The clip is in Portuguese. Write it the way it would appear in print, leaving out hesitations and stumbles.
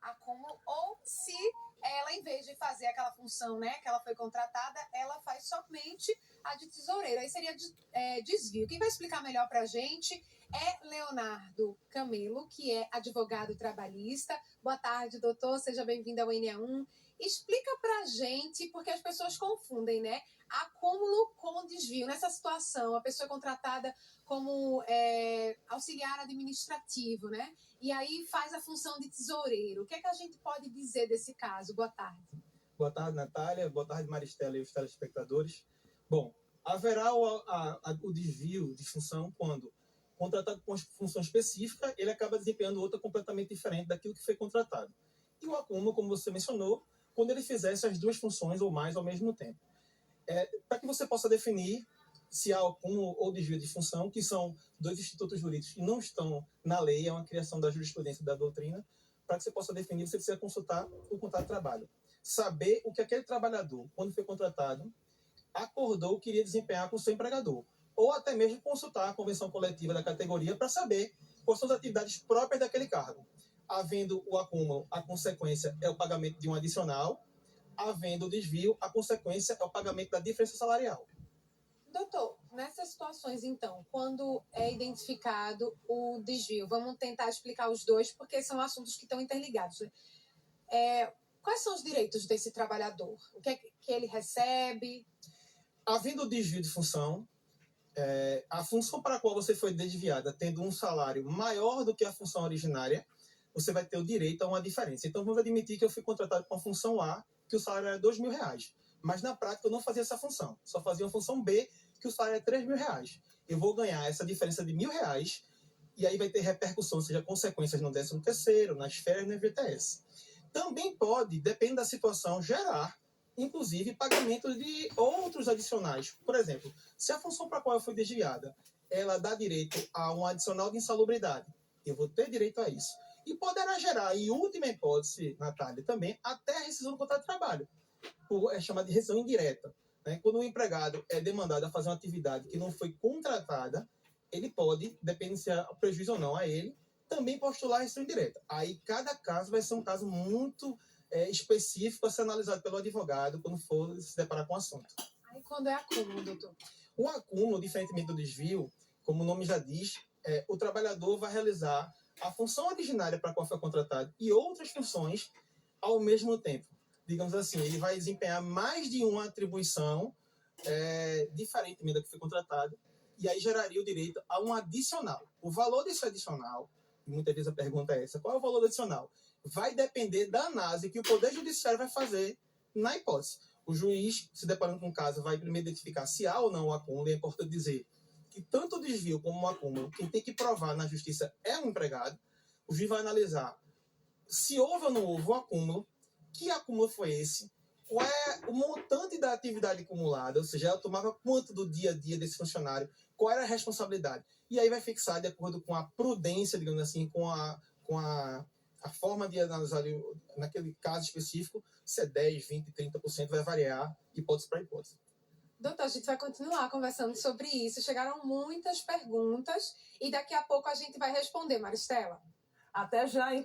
acúmulo, ou se ela, em vez de fazer aquela função, né, que ela foi contratada, ela faz somente a de tesoureiro. Aí seria desvio. Quem vai explicar melhor para a gente é Leonardo Camelo, que é advogado trabalhista. Boa tarde, doutor. Seja bem-vindo ao NA1. Explica para a gente, porque as pessoas confundem, né? Acúmulo com desvio. Nessa situação, a pessoa é contratada como auxiliar administrativo, né? E aí faz a função de tesoureiro. O que é que a gente pode dizer desse caso? Boa tarde. Boa tarde, Natália. Boa tarde, Maristela e os telespectadores. Bom, haverá o desvio de função quando, contratado com função específica, ele acaba desempenhando outra completamente diferente daquilo que foi contratado. E o acúmulo, como você mencionou, quando ele fizesse as duas funções ou mais ao mesmo tempo. Para que você possa definir se há acúmulo ou desvio de função, que são dois institutos jurídicos que não estão na lei, é uma criação da jurisprudência e da doutrina, para que você possa definir, você precisa consultar o contrato de trabalho. Saber o que aquele trabalhador, quando foi contratado, acordou que iria desempenhar com o seu empregador. Ou até mesmo consultar a convenção coletiva da categoria para saber quais são as atividades próprias daquele cargo. Havendo o acúmulo, a consequência é o pagamento de um adicional. Havendo o desvio, a consequência é o pagamento da diferença salarial. Doutor, nessas situações, então, quando é identificado o desvio, vamos tentar explicar os dois, porque são assuntos que estão interligados, né? Quais são os direitos desse trabalhador? O que é que ele recebe? Havendo o desvio de função, a função para a qual você foi desviada, tendo um salário maior do que a função originária, você vai ter o direito a uma diferença. Então, vamos admitir que eu fui contratado com a função A, que o salário era R$2.000. Mas, na prática, eu não fazia essa função. Só fazia a função B, que o salário é R$3.000. Eu vou ganhar essa diferença de R$1.000, e aí vai ter repercussão, ou seja, consequências no 13º, nas férias e no FGTS. Também pode, depende da situação, gerar, inclusive, pagamento de outros adicionais. Por exemplo, se a função para a qual eu fui desviada, ela dá direito a um adicional de insalubridade, eu vou ter direito a isso. E poderá gerar, em última hipótese, Natália, também, até a rescisão do contrato de trabalho. É chamada de rescisão indireta. Né? Quando o empregado é demandado a fazer uma atividade que não foi contratada, ele pode, depende se há prejuízo ou não a ele, também postular a rescisão indireta. Aí cada caso vai ser um caso muito específico a ser analisado pelo advogado quando for se deparar com o assunto. Aí quando é acúmulo, doutor? O acúmulo, diferentemente do desvio, como o nome já diz, o trabalhador vai realizar a função originária para a qual foi contratado e outras funções ao mesmo tempo. Digamos assim, ele vai desempenhar mais de uma atribuição diferentemente da que foi contratado, e aí geraria o direito a um adicional. O valor desse adicional, e muitas vezes a pergunta é essa, qual é o valor do adicional? Vai depender da análise que o Poder Judiciário vai fazer na hipótese. O juiz, se deparando com o caso, vai primeiro identificar se há ou não o acúmulo. É importante dizer que tanto o desvio como o acúmulo, quem tem que provar na justiça é o empregado. O juiz vai analisar se houve ou não houve o acúmulo, que acúmulo foi esse, qual é o montante da atividade acumulada, ou seja, ela tomava quanto do dia a dia desse funcionário, qual era a responsabilidade. E aí vai fixar de acordo com a prudência, digamos assim, com a forma de analisar naquele caso específico, se é 10, 20, 30%, vai variar hipótese para hipótese. Doutor, a gente vai continuar conversando sobre isso. Chegaram muitas perguntas e daqui a pouco a gente vai responder, Maristela. Até já,